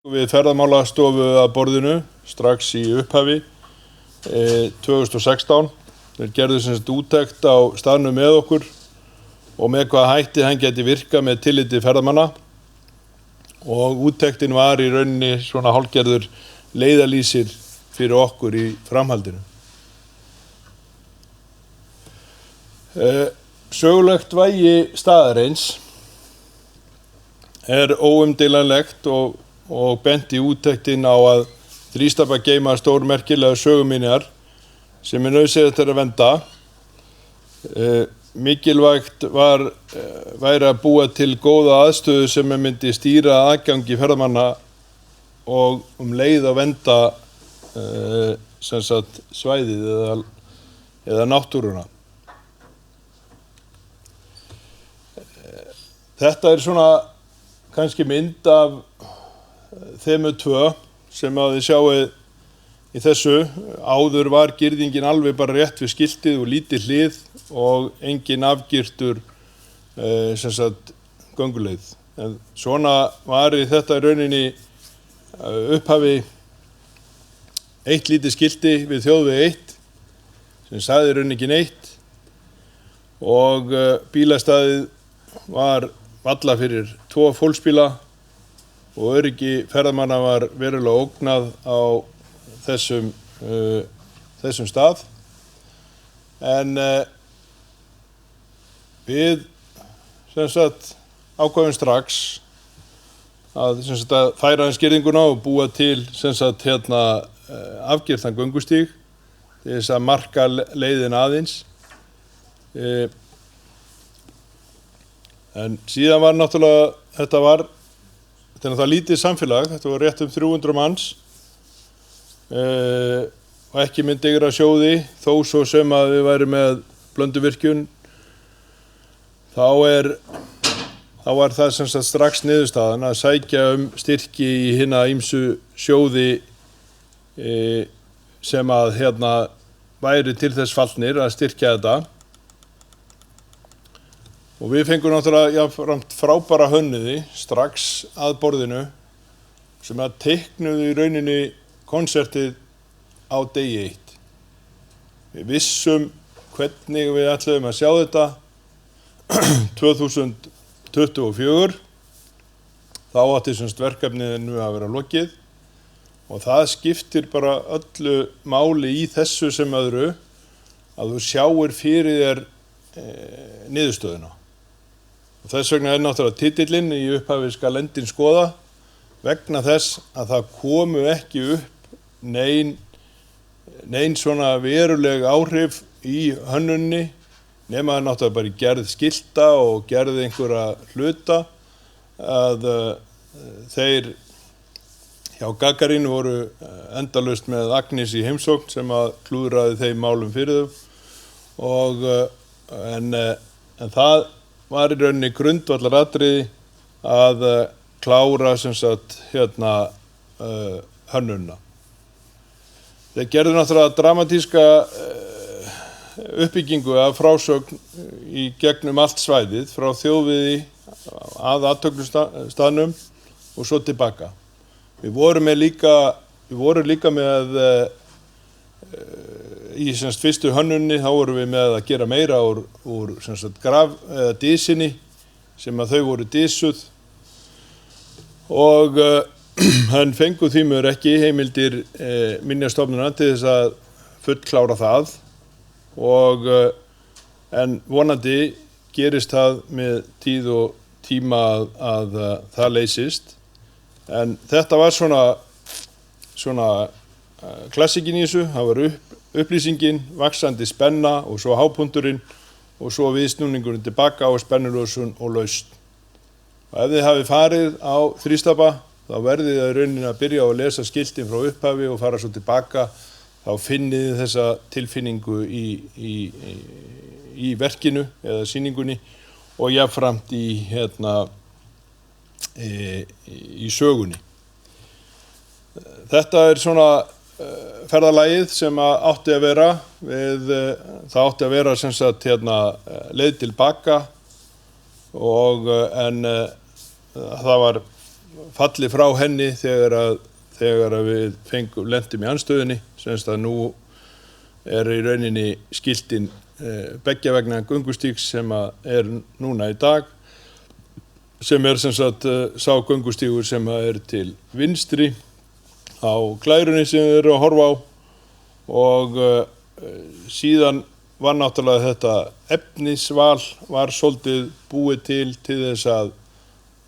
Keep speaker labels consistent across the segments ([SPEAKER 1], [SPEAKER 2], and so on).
[SPEAKER 1] Við ferðamálastofu að borðinu strax í upphafi 2016. Þeir gerðu sem sagt úttekt á staðnum með okkur og með hvaða hætti hann geti virkað með tilliti ferðamanna, og úttektin var í rauninni svona hálfgerður leiðarlýsir fyrir okkur í framhaldinu. Sögulegt vægi staðarins óumdeilanlegt og benti úttektin á að þrístapa geyma stórmerkilega söguminjar sem nauðsynlegt að vernda. Mikilvægt væri að búa til góða aðstöðu sem myndi stýra aðgangi ferðamanna og leið að vernda svæðið eða náttúruna. Þetta svona kannski mynd af þemu 2 sem að þið sjáið í þessu. Áður var girðingin alveg bara rétt við skiltið og lítið hlið og engin afgirtur gönguleið. En svona var í þetta í rauninni upphafi eitt lítið skilti við þjóðveg 1 sem sagði í rauninni ekki neitt, og bílastæðið var varla fyrir 2 fólksbíla og öryggi ferðamanna var verulega ógnað á þessum stað. En við ákváðum strax að færa girðinguna og búa til afgirtan göngustíg til þess að marka leiðin aðeins. En síðan var náttúrulega, þetta er náttúrulega lítið samfélag, þetta var rétt 300 manns og ekki með digra sjóði, þó svo sem að við værum með Blönduvirkjun. Þá var það strax niðurstaðan að sækja styrki í hina ýmsu sjóði sem að væri til þess fallnir að styrkja þetta. Og við fengum náttúrulega frábæra hönnuði strax að borðinu sem að teiknuðu í rauninni konsertið á degi 1. Við vissum hvernig við ætluðum að sjá þetta 2024. Þá átti verkefninu að vera lokið, og það skiptir bara öllu máli í þessu sem öðru að þú sjáir fyrir þér niðurstöðuna. Og þess vegna náttúrulega titillinn í upphafi skal endinn skoða, vegna þess að það komu ekki upp nein svona veruleg áhrif í hönnunni, nema náttúrulega bara í gerð skilta og gerð einhverja hluta, að þeir hjá Gagarin voru endalaust með Agnes í heimsókn sem að klúðraði þeim málum fyrir þau, en það var í rauninni grundvallaratriði að klára hönnunina. Þeir gerðu náttúrulega dramatíska uppbyggingu af frásögn í gegnum allt svæðið, frá þjóðvegi að athöfnustaðnum og svo tilbaka. Við vorum líka með í fyrstu hönnunni, þá vorum við með að gera meira úr graf eða disinni sem að þau voru disuð, og hann fengu því miður ekki heimildir Minjastofnunar til þess að fullklára það, en vonandi gerist það með tíð og tíma að það leysist. En þetta var svona klassíkin í þessu. Það var upplýsingin, vaxandi spenna og svo hápunkturinn og svo viðsnúningurinn tilbaka og spennulösun og lausn. Og ef þið hafið farið á þrístapa, þá verðið þið í rauninni að byrja á að lesa skiltin frá upphafi og fara svo tilbaka. Þá finnið þið þessa tilfinningu í verkinu eða sýningunni, og jafnframt í sögunni. Þetta svona ferðalagið sem átti að vera það átti að vera leið tilbaka, en það var falli frá henni þegar að við lentum í andstöðunni, semst að nú í rauninni skiltin beggja vegna göngustígs sem núna í dag, sem sem sagt sá göngustígur sem til vinstri á glærunni sem við erum að horfa á, og síðan var náttúrulega þetta efnisval var svolítið búið til þess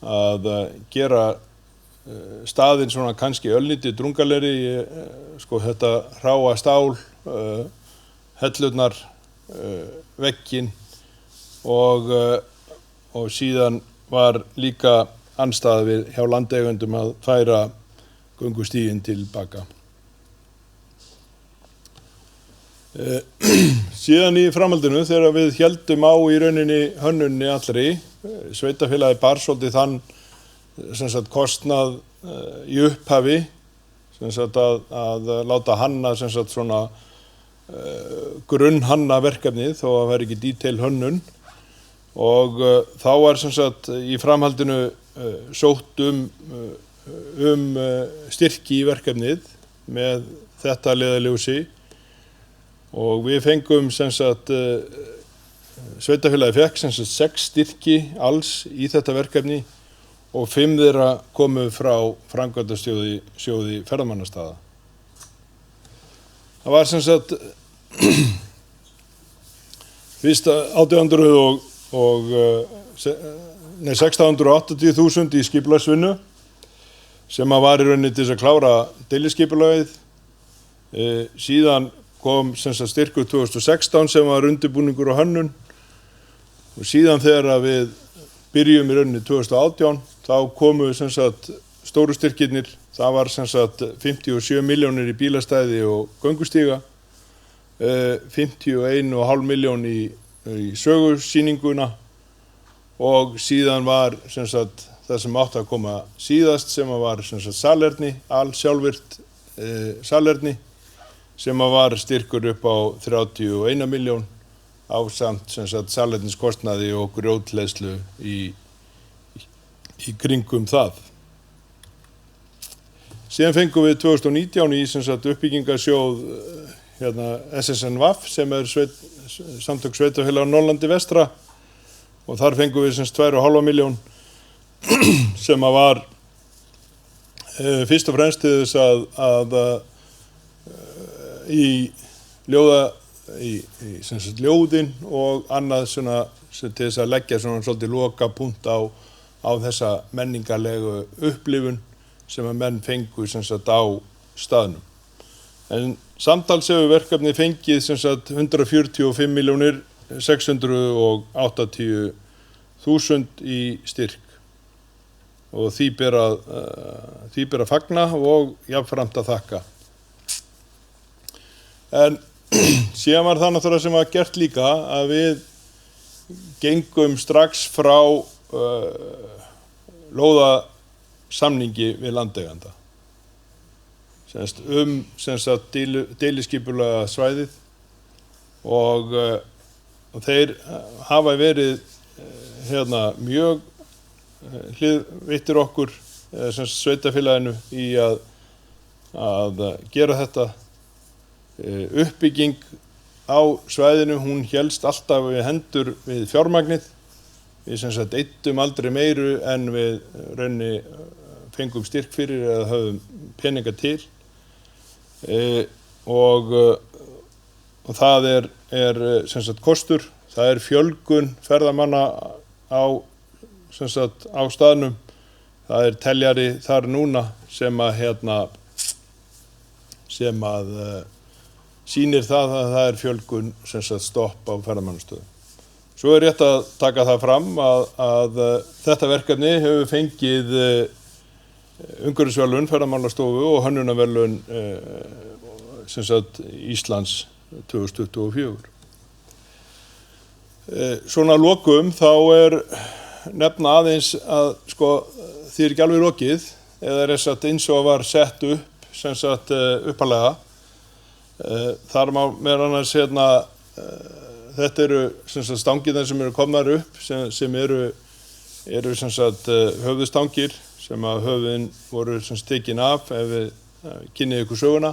[SPEAKER 1] að gera staðinn svona kannski örlítið drungalegri, sko þetta hráa stál, hellurnar, vegginn, og síðan var líka andstaða hjá landeigendum að færa göngustíginn tilbaka. Síðan í framhaldinu þegar við héldum á í rauninni hönnunni allri, sveitarfélagið bar svolítið þann sem sagt kostnað í upphafi, sem sagt að láta hanna sem sagt svona grunnhanna verkefnið þó að vera ekki detail hönnun, og þá var sem sagt í framhaldinu sótt styrki í verkefnið með þetta leiðarljósi, og við fengum sem sagt sveitarfélagið fékk sem sagt 6 styrki alls í þetta verkefni, og 5 þeirra komu frá framkvæmdasjóði ferðamannastaða. Það var sem sagt fyrst 680.000 í skipulagsvinnu sem var í rauninni til þess að klára deiliskipulagið. Síðan kom sem sagt styrkur 2016 sem var undirbúningur og hönnun, og síðan þegar við byrjum í rauninni 2018 þá komu sem sagt stóru styrkirnir. Það var sem sagt 57 milljónir í bílastæði og göngustíga, 51,5 milljón í sögusýninguna, og síðan var sem sagt það sem átti að koma síðast sem var sem sagt salerni, sjálfvirkt salerni, sem var styrkur upp á 31 milljón ásamt sem sagt salerniskostnaði og grjótleiðslu í kringum það. Síðan fengum við 2019 í sem sagt uppbyggingarsjóð SSNVAF sem samtök sveitarfélaga á Norðurlandi vestra, og þar fengum við sem sagt 2,5 milljón sem var fyrst og fremst til þess að í sem sagt ljóðin og annað svona til þess að leggja svona svolítið loka punkt á þessa menningarlegu upplifun sem að menn fengu sem sagt á staðnum. En samtals hefur verkefni fengið sem sagt 145.680.000 í styrk, og því ber að fagna og jafnframt að þakka. En síðan var það náttúrulega sem var gert líka að við gengum strax frá lóðasamningi við landeiganda sem sagt deiliskipulaga svæðið, og þeir hafa verið mjög hliðveittir okkur sem sveitarfélaginu í að gera þetta. Uppbygging á svæðinu, hún hélst alltaf við hendur við fjármagnið. Við sem sagt eyddum aldrei meiru en við rauninni fengum styrk fyrir eða höfum peninga til, og það sem sagt kostur. Það fjölgun ferðamanna á staðnum. Það teljari þar núna sem að sýnir það að það fjölgun sem sagt stopp á ferðamannastöðum. Svo rétt að taka það fram að þetta verkefni hefur fengið umhverfisverðlaun Ferðamálastofu og hönnunarverðlaun sem sagt Íslands 2024. Svona að lokum þá nefna aðeins að sko því ekki alveg lokið, eða þess að eins og var sett upp sem sagt uppalega. Þar má meðal annars þetta sem sagt stangirnar sem komnar upp sem eru sem sagt höfðustangir sem að höfuðin voru tekin af ef við kynnið ykkur söguna.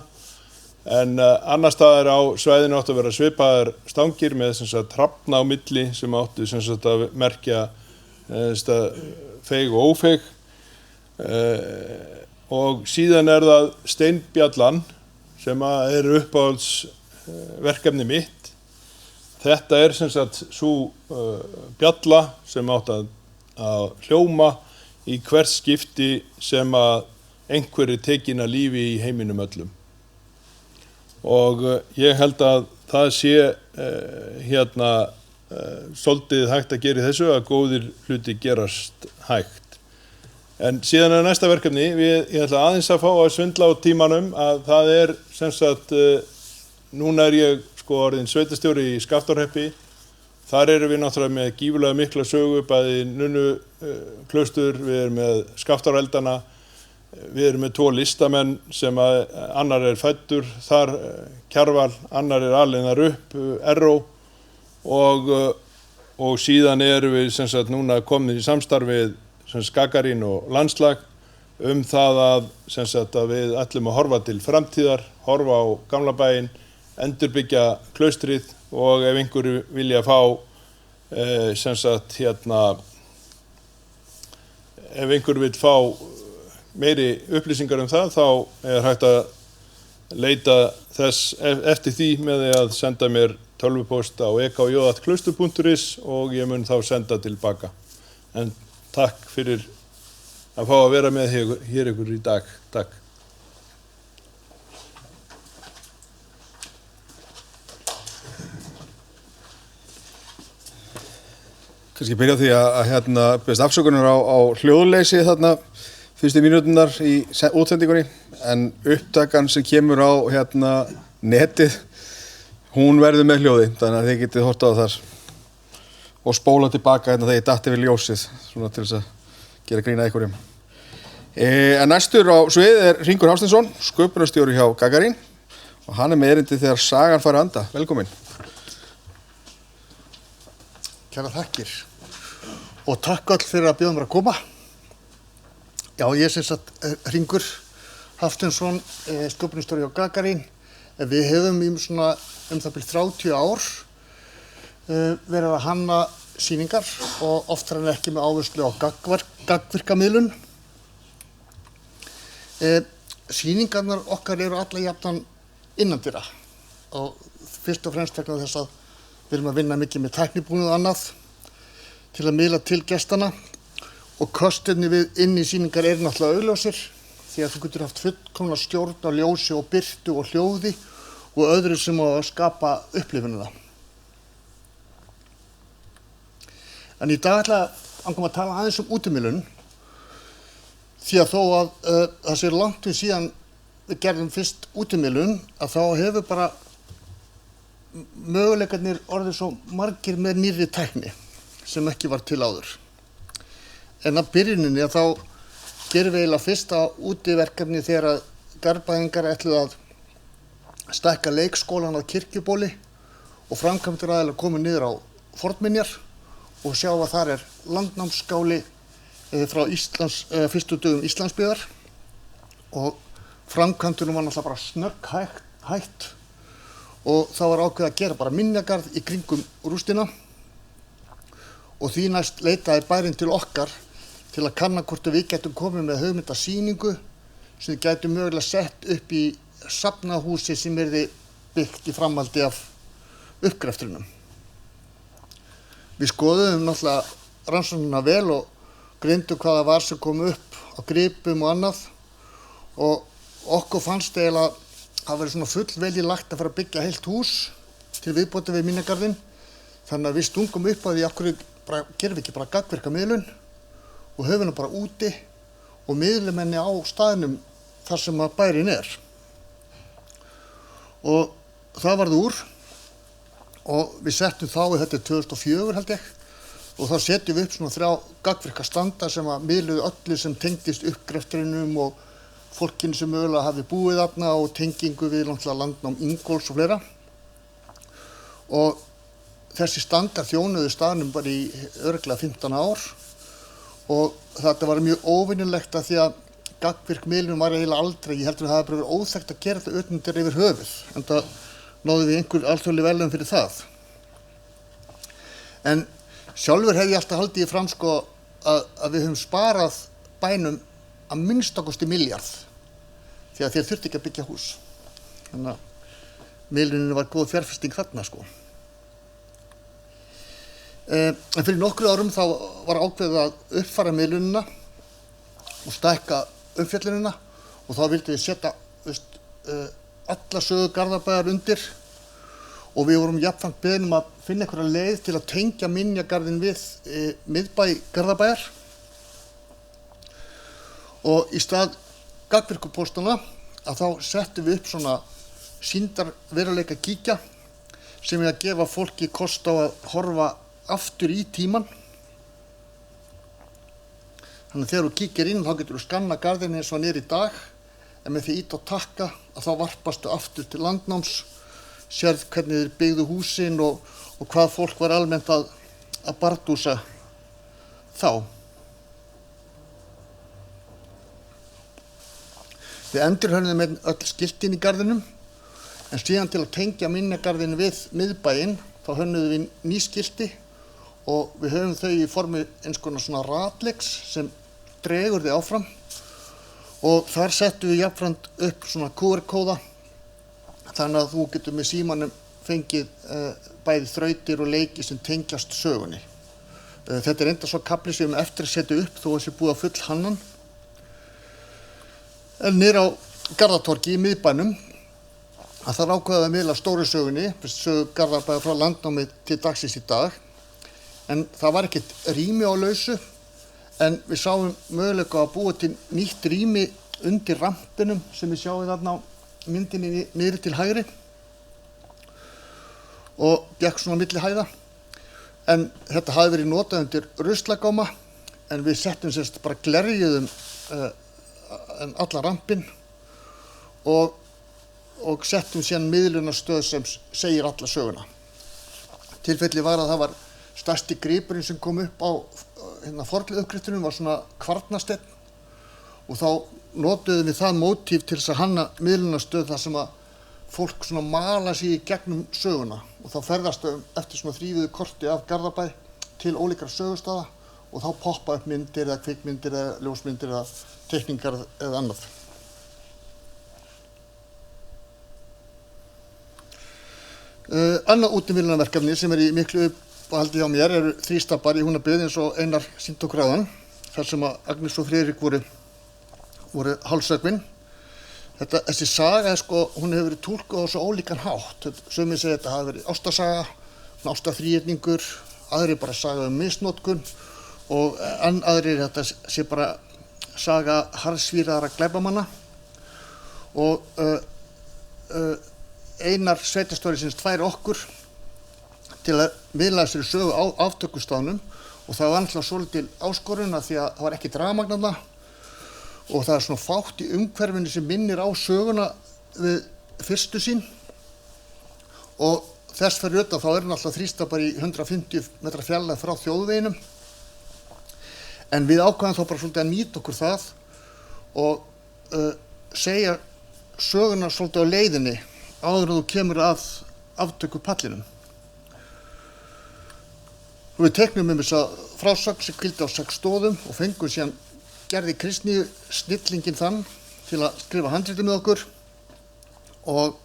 [SPEAKER 1] En annar staðar á svæðinu áttu að vera svipaðar stangir með hrafna á milli sem áttu að merkja feig og ófeig. Og síðan það steinbjallan sem er uppáhaldsverkefni mitt. Þetta sú bjalla sem átt að hljóma í hvert skipti sem að einhverju tekin að lífi í heiminum öllum. Og ég held að það sé svolítið hægt að gera í þessu að góðir hluti gerast hægt. En síðan næsta verkefni, ég ætla aðeins að fá að svindla á tímanum að það núna ég orðinn sveitarstjóri í Skaftárhreppi. Þar við náttúrulega með gífurlega mikla sögu, bæði Nunnuklaustur, við með Skaftáreldana, við með 2 listamenn sem annar fæddur þar, Kjarval, annar alinn þar upp, Erró, og síðan við núna komin í samstarfið Gagarín og landslag það að við ætlum að horfa til framtíðar, horfa á gamla bæinn, endurbyggja klaustrið og ef einhverju vilja fá ef einhver vill fá meiri upplýsingar það þá hægt að leita þess eftir því með því að senda mér tölvupóst á ekj@klaustur.is og ég mun þá senda tilbaka. En takk fyrir að fá að vera með hér ykkur í dag. Takk.
[SPEAKER 2] Kannski byrja á því að beðast afsökunar á hljóðleysi þarna fyrstu mínúturnar í útsendingunni, en upptakan sem kemur á netið, hún verður með hljóði, þannig að þið getið horft á það þar og spóla tilbaka þegar ég datt yfir ljósið, svona til þess að gera grín að einhverjum. En næstur á svið Hringur Hafsteinsson, sköpunarstjóri hjá Gagarín, og hann með erindi þegar sagan fari að anda. Velkomin.
[SPEAKER 3] Kærar þakkir og takk öll fyrir að bjóða mér að koma. Já, ég Hringur Hafsteinsson, sköpunarstjóri hjá Gagarín. Við höfum í það bil 30 ár verið að hanna sýningar og oftar en ekki með áherslu á gagnvirkamiðlun. Sýningarnar okkar eru alla jafnan innandyra og fyrst og fremst vegna þess að við erum að vinna mikið með tæknibúnað og annað til að miðla til gestana, og kostirnir við inn í sýningar eru náttúrulega augljósir því að þú getur haft fullkomna stjórn á ljósi og birtu og hljóði og öðru sem á að skapa upplifunina. En í dag ætla ég að tala aðeins útimiðlun, því að þó að það sé langt við síðan við gerðum fyrst útimiðlun, að þá hefur bara möguleikarnir orðið svo margir með nýrri tækni sem ekki var til áður. En að byrjuninni þá gerum við eiginlega fyrsta útiverkefni þegar að Garðbæingar ætluðu að stækka leikskólann að Kirkjubóli og framkvæmdaraðilar komu niður á fornminjar og sjá að þar landnámsskáli frá fyrstu dögum Íslandsbyggðar, og framkvæmdunum var náttúrulega bara snögg hægt og þá var ákveðið að gera bara minjagarð í kringum rústina, og því næst leitaði bærinn til okkar til að kanna hvort við getum komið með hugmyndasýningu sem við getum mögulega sett upp í safnahúsi sem yrði byggt í framhaldi af uppgreftrinum. Við skoðuðum náttúrulega rannsóknina vel og greindum hvaða var sem kom upp á gripum og annað, og okkur fannst eiginlega að það væri svona fullvelji lagt að fara að byggja heilt hús til viðbótar við minjagarðinn, þannig að við stungum upp að því af hverju gerum við ekki bara gagnvirkamiðlun og höfum hana bara úti og miðlum henni á staðnum þar sem að bærinn er. Og það varð úr og við settum þá, þetta 2004 held ég, og þá setjum við upp svona 3 gagnvirka standa sem að miðluðu öllu sem tengdist uppgreftrinum og fólkinu sem mögulega hafi búið þarna og tengingu við landnám Ingólfs og fleira. Og þessi standar þjónuðu staðnum bara í örugglega 15 ár og þetta var mjög óvinnulegt að því að gagnvirk miðlun var eiginlega aldrei, ég heldur að það hafi bara verið óþekkt að gera þetta utanundir yfir höfuð, en það náðu við einhver alþjóðleg verðlaun fyrir það. En sjálfur hef ég alltaf haldið fram sko að við höfum sparað bænum að minnstakosti milljarð, því að þeir þurfti ekki að byggja hús. Þannig að miðlunin var góð fjárfesting þarna sko. En fyrir nokkru árum þá var ákveðið að uppfæra miðlunina og stækka umfjöllunina og þá vildi við setja alla sögu Garðabæjar undir og við vorum jafnframt beðin að finna einhverja leið til að tengja minjagarðinn við miðbæ Garðabæjar og í stað gagnvirkupóstana að þá settum við upp svona sýndarveruleika kíkja sem er að gefa fólki kost á að horfa aftur í tíman. Þannig að þegar þú kíkir inn þá getur þú skanna garðinn eins og hann í dag en með því ít á takka að þá varpastu aftur til landnáms, sérð hvernig þeir byggðu húsin og hvað fólk var almennt að bardúsa þá. Við endurhönnuðum öll skiltin í garðinum en síðan til að tengja minjagarðinn við miðbæinn þá hönnuðum við ný skilti og við höfum þau í formi eins konar svona ratleiks sem dregur þau áfram og þar settum við jafnframt upp svona QR-kóða þannig að þú getur með símanum fengið bæði þrautir og leiki sem tengjast sögunni. Þetta er enda svo kafli sem við eftir að setja upp þó að þessi búið að full hannan. En niður á Garðatorgi í miðbænum að það ákveða að miðla stóru sögunni, sögu Garðabæjar frá landnámi til dagsins í dag. En það var ekkert rými á lausu, en við sáum möguleika að búa til nýtt rými undir rampinum sem við sjáum þarna á myndinni niðri til hægri og gekk svona milli hæða. En þetta hafði verið notað undir ruslagáma, en við settum sérst bara glerjuðum alla rampinn og settum síðan miðlunarstöð sem segir alla söguna. Tilfelli var að það var stærsti gripurinn sem kom upp á fornleifauppgreftrinum var svona kvarnasteinn og þá notuðum við það mótíf til þess að hanna miðlunarstöð þar sem að fólk svona mala sig í gegnum söguna og þá ferðast þau eftir svona þrívíðu korti af Garðabæ til ólíkra sögustaða og þá poppa upp myndir eða kvikmyndir eða ljósmyndir eða teikningar eða annað. Annað útivinnunarverkefni sem er í miklu uppáhaldi hjá mér eru þrístapar í Húnabyggð eins og Einar sýndi okkur áðan, þar sem að Agnes og Friðrik voru hálfsögvin. Þessi saga sko, hún hefur verið túlkuð á svo ólíkan hátt. Sumir segja þetta hafi verið ástarsaga, ástarþríhyrningur, aðrir bara saga misnotkun og aðrir þetta sé bara saga harðsvíraðra glæpamanna og Einar sveitarstjóri sinns tvær okkur til að miðla þessari sögu á aftökustaðnum og það var náttúrulega svolítil áskorun af því að það var ekkert rafmagn þarna og það er svona fátt í umhverfinu sem minnir á söguna við fyrstu sín og þess fyrir utan þá er náttúrulega þrístapar í 150 metra fjarlægð frá þjóðveginum en við ákvæðum þá bara svolítið að nýta okkur það og segja söguna svolítið á leiðinni áður en þú kemur að aftökupallinum. Við teiknum þessa frásögn sem hvíldi á 6 stoðum og fengum síðan Gerði Kristný snillinginn þann til að skrifa handritið með okkur og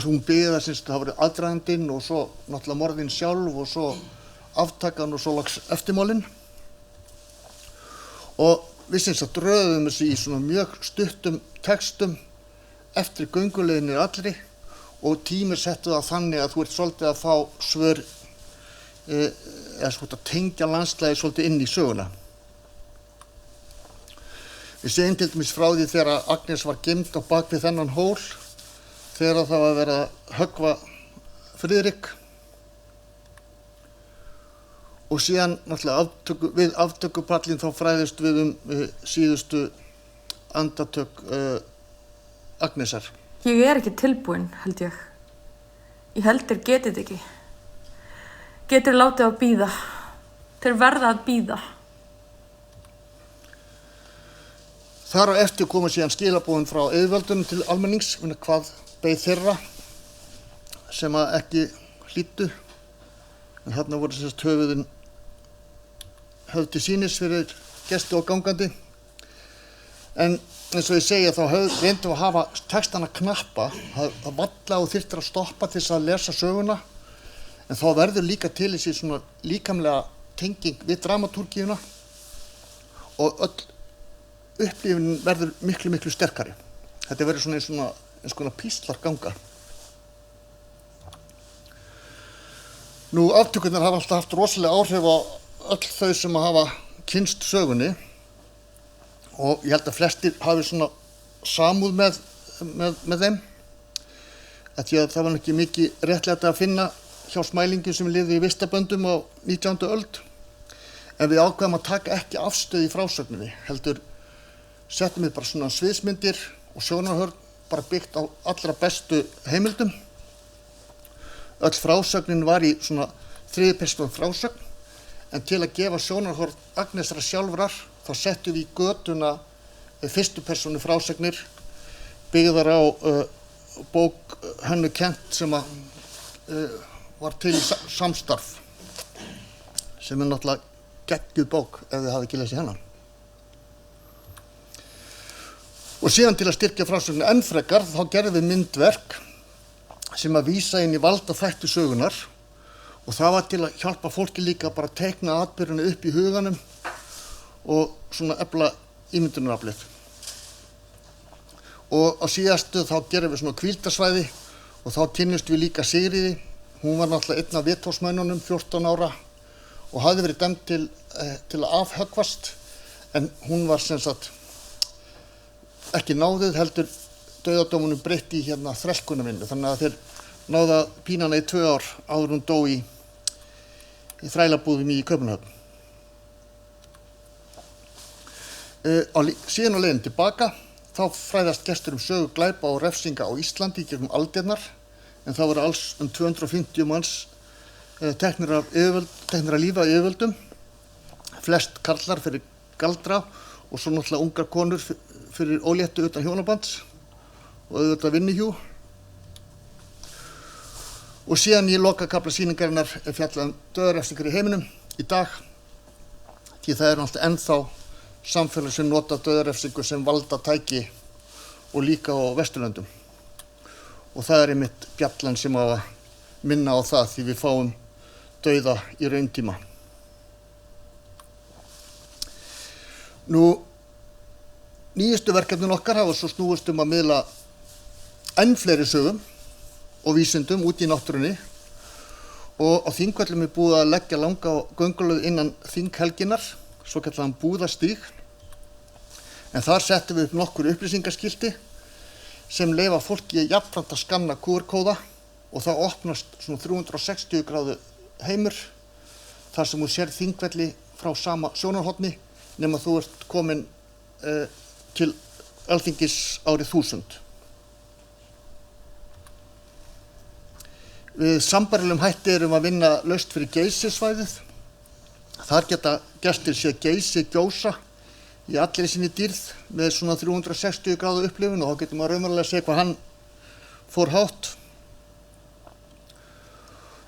[SPEAKER 3] hún byggði það sem það voru aðdragandinn og svo náttúrulega morðin sjálf og svo aftakan og svo lags eftirmálinn og við sem sagt röðum þessu í svona mjög stuttum textum eftir gönguleiðinni allri og tímir settu það þannig að þú ert svolítið að fá svör eða svolítið að tengja landslæði svolítið inn í söguna. Við segjum til dæmis frá því þegar Agnes var geymd á bak við þennan hól þegar það var verið að höggva Friðrik og síðan náttúrulega við aftökupallin þá fræðist við síðustu andartök Agnesar.
[SPEAKER 4] Ég er ekki tilbúin, held ég. Ég held þeir getið ekki. Getur látið að bíða. Þeir verða að bíða.
[SPEAKER 3] Þar á eftir koma síðan skilaboðin frá yfirvöldunum til almennings, hvað beið þeirra sem að ekki hlýddu. En þarna voru sem sagt höfðin höfð til sýnis fyrir gesti og gangandi. En eins og ég segja þá reyndum að hafa textana knappa, það valla og þyrftir að stoppa til þess að lesa söguna, en þá verður líka til þessi svona líkamlega tenging við dramatúrgíuna og öll upplifun verður miklu sterkari. Þetta verður svona eins konar píslarganga. Nú, aftökurnar hafa alltaf haft rosalega áhrif á öll þau sem hafa kynnst sögunni og ég held að flestir hafi svona samúð með þeim. Því að það var ekki mikið réttlæti að finna hjá smælingum sem lifði í vistaböndum á 19. öld. En við ákveðum að taka ekki afstöð í frásögninni, heldur settum við bara svona sviðsmyndir og sjónarhorn bara byggt á allra bestu heimildum. Öll frásögnin var í svona þriðju-persónu frásögn, en til að gefa sjónarhorn Agnesar sjálfrar þá settum við í götuna fyrstu-persónu frásögnir byggðar á bók Hönnu Kent sem var til í samstarf, sem náttúrulega geggjuð bók ef þið hafi ekki lesið hennar. Og síðan til að styrkja frásögninni enn frekar þá gerðum við myndverk sem að vísa inn í valdaþætti sögunar og það var til að hjálpa fólki líka bara að teikna atburðina upp í huganum og svona efla ímyndunaraflið. Og á síðastu þá gerum við svona hvíldarsvæði og þá kynnumst við líka Sigríði. Hún var náttúrulega einn af viðtóksmönnunum, 14 ára og hafði verið dæmd til að afhöggvast, en hún var sem sagt ekki náðuð, heldur dauðadómunum breytt í þrælkunarvinnu, þannig að þeir náðu að pína hana í 2 ár áður hún dó í þrælabúðum í Kaupmannahöfn. Síðan á leiðinni tilbaka þá fræðast gestur sögu glæpa og refsinga á Íslandi í gegnum aldirnar, en það voru alls 250 manns teknir af lífi af yfirvöldum, flest karlar fyrir galdra og svo náttúrulega ungar konur fyrir óléttu utan hjónabands og auðvitað vinnuhjú. Og síðan í lokakafla sýningarinnar fjallað dauðarefsingar í heiminum í dag, því það er náttúrulega ennþá samfélag sem nota dauðarefsingu sem valdatæki og líka á Vesturlöndum. Og það er einmitt bjallan sem á að minna á það því við fáum dauða í rauntíma. Nú, nýjustu verkefnin okkar hafa svo snúist að miðla enn fleiri sögum og vísindum út í náttúrunni og á Þingvöllum er búið að leggja langa göngulöð innan þinghelginnar, svo kallaðan búðastíg, en þar settum við upp nokkur upplýsingaskilti sem leyfa fólki jafnframt að skanna QR-kóða og það opnast svona 360 gráðu heimur þar sem þú sér Þingvelli frá sama sjónarhorni nema þú ert komin til Alþingis árið 1000. Við sambærilegum hætti erum að vinna laust fyrir Geysissvæðið. Þar geta gestir séð Geysi gjósa í allri sinni dýrð með svona 360 gráðu upplifun og þá getur maður raunverulega að segja hvað hann fór hátt.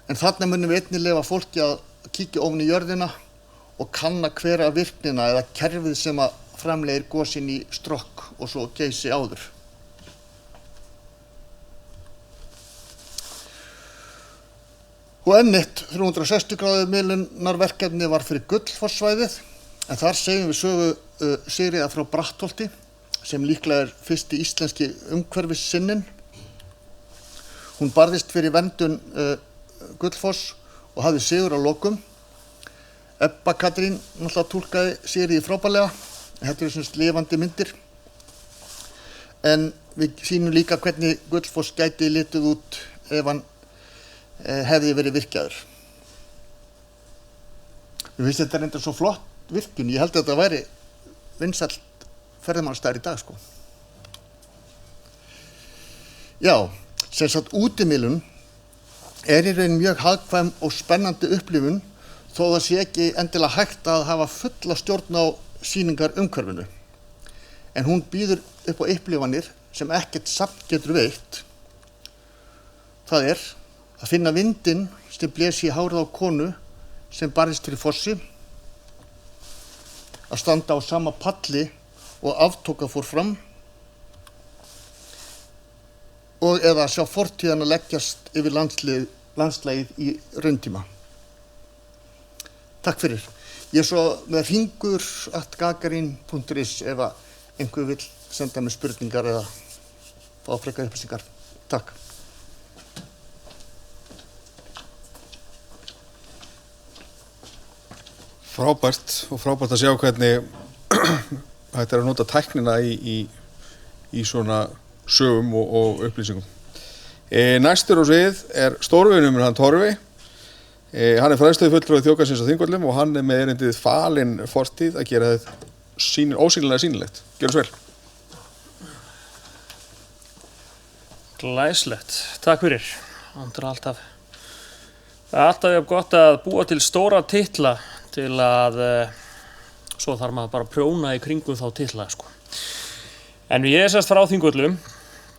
[SPEAKER 3] En þarna munum við einnig leyfa fólki að kíkja ofan í jörðina og kanna hvera virknina eða kerfið sem að framleiðir gosin í Strokk og svo Geysi áður. Og enn eitt 360 gráðu miðlunarverkefni var fyrir Gullfosssvæðið, en þar segjum við sögu Sigríðar frá Brattholti sem líklega er fyrsti íslenski umhverfissinnin. Hún barðist fyrir verndun Gullfoss og hafði sigur að lokum. Ebba Katrín náttúrulega túlkaði Sigríði frábærlega. Þetta eru svona lifandi myndir. En við sýnum líka hvernig Gullfoss gæti litið út ef hann hefði verið virkjaður. Mér finnst þetta reyndar svo flott virkjun. Ég held að þetta væri vinsæll ferðamannastaður í dag, sko. Já, sem sagt útimiðlun er í raun mjög hagkvæm og spennandi upplifun þó það sé ekki endilega hægt að hafa fulla stjórn á sýningar umhverfinu. en hún býður upp á upplifanir sem ekkert safn getur veitt. Það að finna vindinn sem blés í hárið á konu sem barðist fyrir fossi, að standa á sama palli og aftóka fór fram, og eða sjá fortíðan að leggjast yfir landslægið í rauntíma. Takk fyrir. Ég svo með hringur@gagarin.is ef einhver vill senda mér spurningar eða fá frekar upplýsingar. Takk.
[SPEAKER 2] Frábært og frábært að sjá hvernig hægt að nota tæknina í svona sögum og upplýsingum. Næstur á svið stórvinur hann Torfi. Hann fræðslufulltrúi þjóðgarðsins á Þingvöllum og hann með erindið falin fortíð að gera þetta ósýnilega sýnilegt. Gjörðu svo vel.
[SPEAKER 5] Glæslegt. Takk fyrir. Það alltaf jafn gott að búa til stóra titla til að svo þarf maður bara að prjóna í kringum þá titla, sko. En við sérst frá Þingvöllum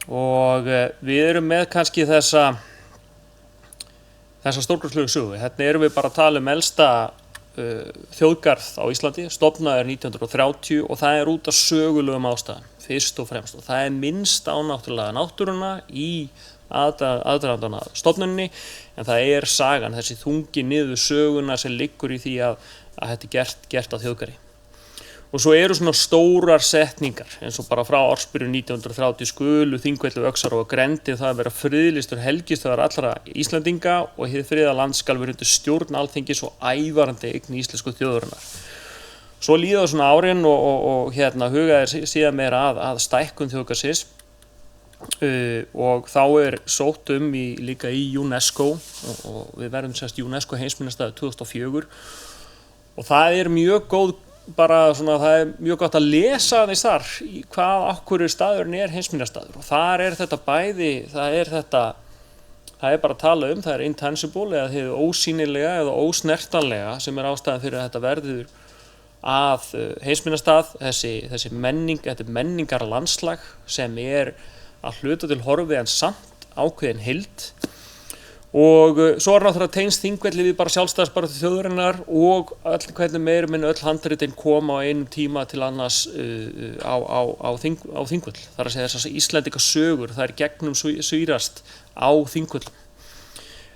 [SPEAKER 5] og við erum með kannski þessa stórkostlegu sögu. Hérna erum við bara að tala elsta þjóðgarð á Íslandi, stofnaður 1930 og það út af sögulegum ástæðum, fyrst og fremst. Og það minnst á náttúrulega náttúruna í aðdragandann að stofnuninni, en það sagan, þessi þungi niður söguna sem liggur í því að þetta gert á þjóðgarði. Og svo svona stórar setningar, eins og bara frá ársbyrjun 1930 skulu Þingvellir, Öxar og Grendir það vera friðlýstur helgistöðvar allra Íslendinga og hið friða land skal vera undir stjórn Alþingis og ævarandi eign íslensku þjóðarinnar. Svo líða svona árin og hugaðir síðan meira að stækkun þjóðgarðsins og þá sótt líka í UNESCO og við verðum sérst UNESCO heimsminjastaður 2004 og það mjög góð það mjög gott að lesa aðeins þar í hvað okkur staðurinn heimsminjastaður og þar þetta bæði, það bara að tala það intangible eða hið ósýnilega eða ósnertanlega sem ástæðan fyrir að þetta verður að heimsminjastað, þessi menning, þetta menningar landslag sem að hluta til horfi en samt ákveðin heild. Og svo náttúrulega tengst Þingvelli við bara sjálfstæðisbaráttu þjóðarinnar og hvernig meira minni öll handritin koma á einum tíma til annars á Þingvöll. Það að segja þessar Íslendinga sögur, það gegnum svírast á Þingvöll.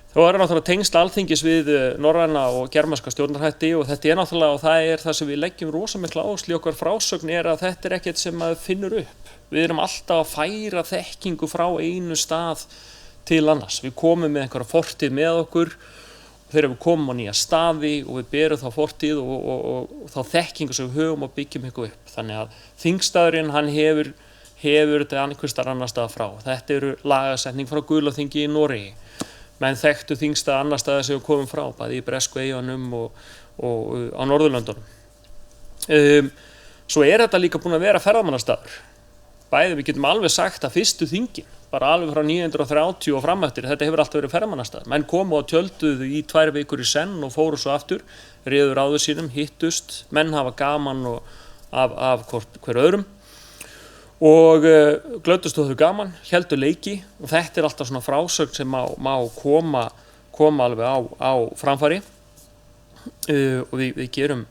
[SPEAKER 5] Þá náttúrulega tengst Alþingis við norræna og germanska stjórnarhætti og þetta náttúrulega og það sem við leggjum rosa mikla áherslu í okkar frásögn að þetta ekkert sem maður finnur upp. Við alltaf að færa þekkingu frá einu stað til annars. Við komum með einhverja fortíð með okkur og þegar við komum á nýja staði og við berum þá fortíð og þá þekkingu sem við höfum og byggjum eitthvað upp. Þannig að þingstaðurinn hann hefur þetta einhvers staðar annar staðar frá. Þetta lagasetning frá Gulaþingi í Noregi. Menn þekktu þingstað annar staðar sem við komum frá, bæði í Bresku eyjunum og á Norðurlöndunum. Svo þetta líka búin að vera ferðamannastaður. Bæði við getum alveg sagt að fyrstu þingin bara alveg frá 930 og fram eftir, þetta hefur alltaf verið ferðamannastaður. Menn komu og tjölduðu í 2 vikur í senn og fóru svo aftur, réðu ráðu sínum, hittust, menn hafa gaman af hver öðrum og glöddust þau gaman, héldu leiki og þetta alltaf svona frásögn sem má koma alveg á framfæri og við gerum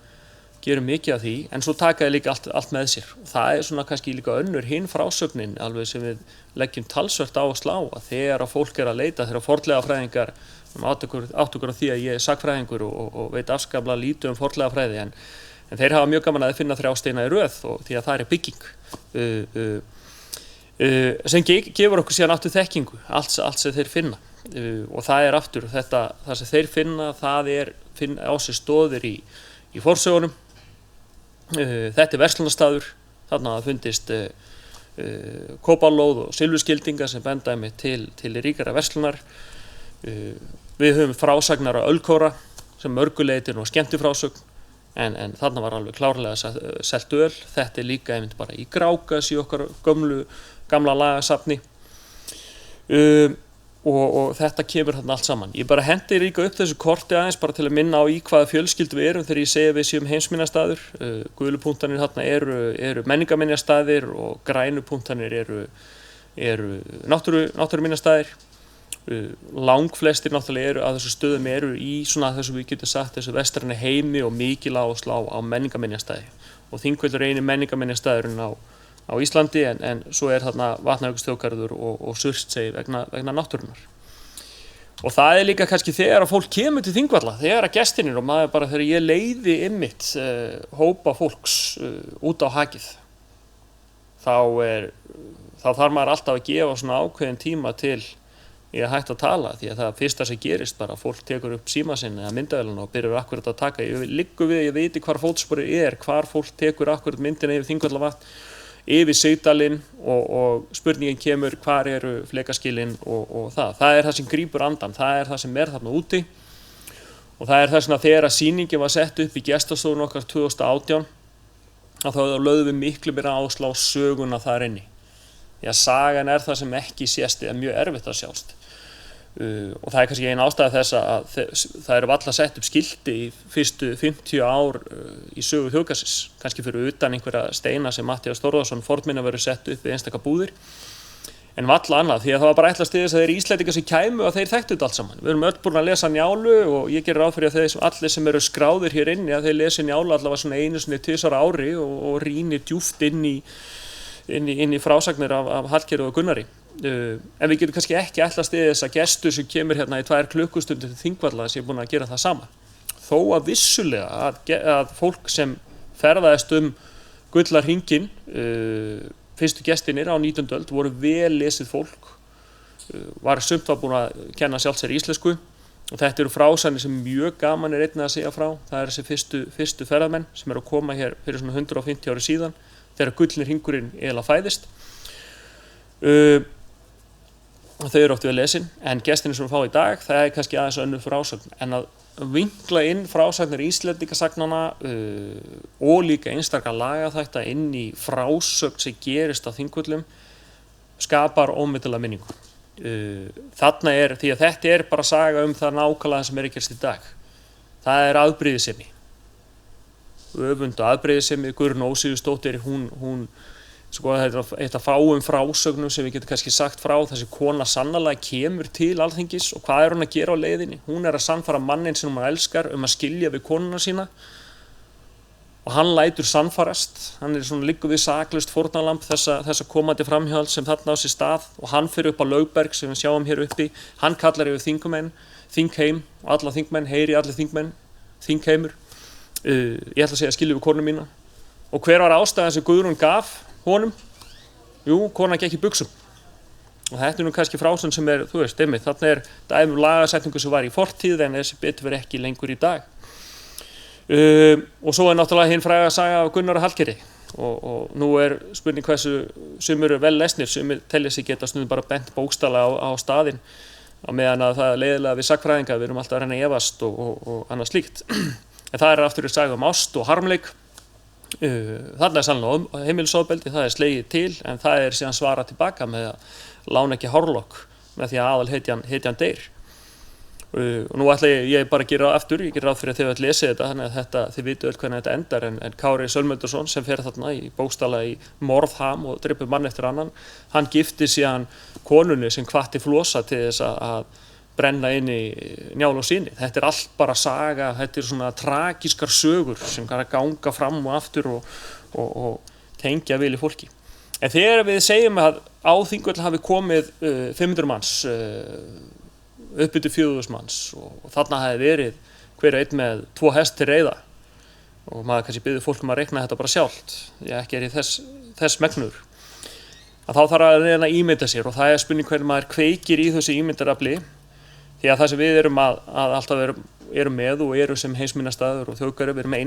[SPEAKER 5] mikið af því, en svo taka þið líka allt með sér. Og það svona kannski líka önnur hinn frásögnin alveg sem við leggjum talsvert á að slá að þegar fólk að leita, þegar fornleifafræðingar áttugur á því að ég sagnfræðingur og veit afskaplega lítið fornleifafræði en þeir hafa mjög gaman að finna 3 steina í röð og því að það bygging sem gefur okkur síðan aftur þekkingu, allt sem þeir finna og það aftur það sem þeir finna, finna á sér stóðir í forsögunum. Þetta verslunarstaður, þarna það fundist kópalóð og silfurskildingar sem benda til ríkara verslunar. Við höfum frásagnar á ölkóra sem mörguleitin og skemmtifrásögn en þarna var alveg klárlega selt öl. Þetta líka bara í Grágás í okkar gamla lagasafni. og þetta kemur þarna allt saman. Ég bara hendi líka upp þessu korti aðeins bara til að minna á í hvaða fjölskyldu við erum þegar ég segi að við séum heimsminjastaður. Gulu punktarnir þarna eru menningarminjastaðir og grænu punktarnir eru náttúruminjastaðir. Langflestir náttúrulega af þessu stöðum eru í svona þessu við getum sagt þessu vestræna heimi og mikil áhersla á menningarminjastaði. Og Þingvellir er eini menningarminjastaðurinn á Íslandi en svo þarna Vatnajökulsþjóðgarður og Surtsey vegna náttúrunnar. Og það líka kannski þegar að fólk kemur til Þingvalla, þegar að gestinir og maður bara þegar ég leiði einmitt hópa fólks út á hakið, þá þarf maður alltaf að gefa svona ákveðin tíma til í að hægt að tala því að það fyrsta sem gerist bara fólk tekur upp síma sinn eða myndavélina og byrjar akkurat að taka. Ég liggur við, ég veit hvar fótsporið hvar fólk tekur akkurat myndina yfir Þingvallavatn, yfir Sigdalinn og spurningin kemur hvar eru flekaskilin og það. Það það sem grípur andan, það það sem þarna úti og það þess að þegar að sýningin var sett upp í gestastofun okkar 2018 að þá lögðum við miklu meira áherslu á söguna þar inni. Því að sagan það sem ekki sést eða mjög erfitt að sjást. Og það kannski ein ástæða þess að það eru varla sett upp skilti í fyrstu 50 ár í sögu þjóðgarðsins, kannski fyrir utan einhverja steina sem Matthías Þórðarson fornminjavörður sett upp við einstaka búðir, en varla annað, því að það var bara ætlast til þess að þeir Íslendingar sem kæmu og þeir þekktu þetta allt saman. Við erum öll búin að lesa Njálu og ég gerir ráð fyrir að allir sem eru skráðir hér inni að þeir lesi Njálu allavega svona einu sinni tvisvar á ári og rýni djúpt inn í frásagnir af Hallkeli og Gunnari. En við getum kannski ekki ætlast til þess að gestur sem kemur hérna í 2 klukkustundir til Þingvalla sé búin að gera það sama. Þó að vissulega að fólk sem ferðaðist Gullarhringinn, fyrstu gestirnir á 19. öld voru vel lesið fólk, sumt var búin að kenna sjálft sér íslensku og þetta eru frásagnir sem mjög gaman einnig að segja frá. Það þessi fyrstu ferðamenn sem að koma hér fyrir svona 150 ári síðan þegar Gullnirhringurinn eiginlega fæðist. Þau eru oft við lesin, en gestinir sem við fá í dag, það kannski aðeins önnur frásögn, en að vinkla inn frásagnir Íslendingasagnanna og líka einstakar lagaþætta inn í frásögn sem gerist á Þingvöllum skapar ómetanlega minningu. Þarna því að þetta bara saga það nákvæmlega sem að gerast í dag. Það afbrýðisemi. Öfund og afbrýðisemi, Guðrún Ósvífursdóttir, hún þetta eitt af fáum frásögnum sem við getum kannski sagt frá, þessi kona sannarlega kemur til Alþingis og hvað hún að gera á leiðinni? Hún að sannfæra manninn sem hún elskar að skilja við konuna sína og hann lætur sannfærast, hann svona liggur við saklaust fórnarlamb þessa komandi framhjáld sem þarna á sér stað og hann fyrir upp á Lögberg sem við sjáum hér uppi, hann kallar yfir þingheim og alla þingmenn, heyri allir þingmenn, þingheimur, ég ætla að segja skilja við konu mína og hver var ástæðan sem Guðrún gaf honum? Jú, konan gekk í buxum. Og þetta nú kannski frásögn sem þú veist, einmitt, þarna dæmi lagasetningu sem var í fortíð en þessi betur verið ekki lengur í dag. Og svo náttúrulega hinn fræga saga af Gunnar og Hallkeli. Og nú spurning hversu sumir vel lesnir, sumir telja sig geta stundum bara bent bókstaflega á staðinn á meðan að það leiðilega við sagnfræðinga, við erum alltaf að reyna að efast og annað slíkt. En það aftur saga ást og harmleik. Þarna sannlega heimilisofbeldi, það slegið til en það síðan svarað tilbaka með að lána ekki hárlokk með því að aðalhetjan deyr. Og nú ætla ég bara að gera aftur, ég gera ráð fyrir að þið lesið þetta þannig að þið vitu öll hvernig þetta endar en Kári Sölmundarson sem fer þarna bókstaflega í morðham og drepur mann eftir annan, hann gifti síðan konunni sem hvatti Flosa til þess að brenna inn í Njálu og síni. Þetta allt bara saga, þetta svona tragískar sögur sem ganga fram og aftur og tengja vel í fólki. En þegar við segjum að á Þingvöll hafi komið 500 manns, upp yfir 4.000 manns og þarna hafi verið hver einn með 2 hest til reiða og maður kannski biður fólk að reikna þetta bara sjálft, ég ekki í þess megnur. Að þá þarf að reyna að ímynda sér og það spurning hvernig maður kveikir í þessu ímyndarafli. Því að það sem við erum að alltaf erum með og erum sem heimsminjastaður og þjóðgarður, við erum með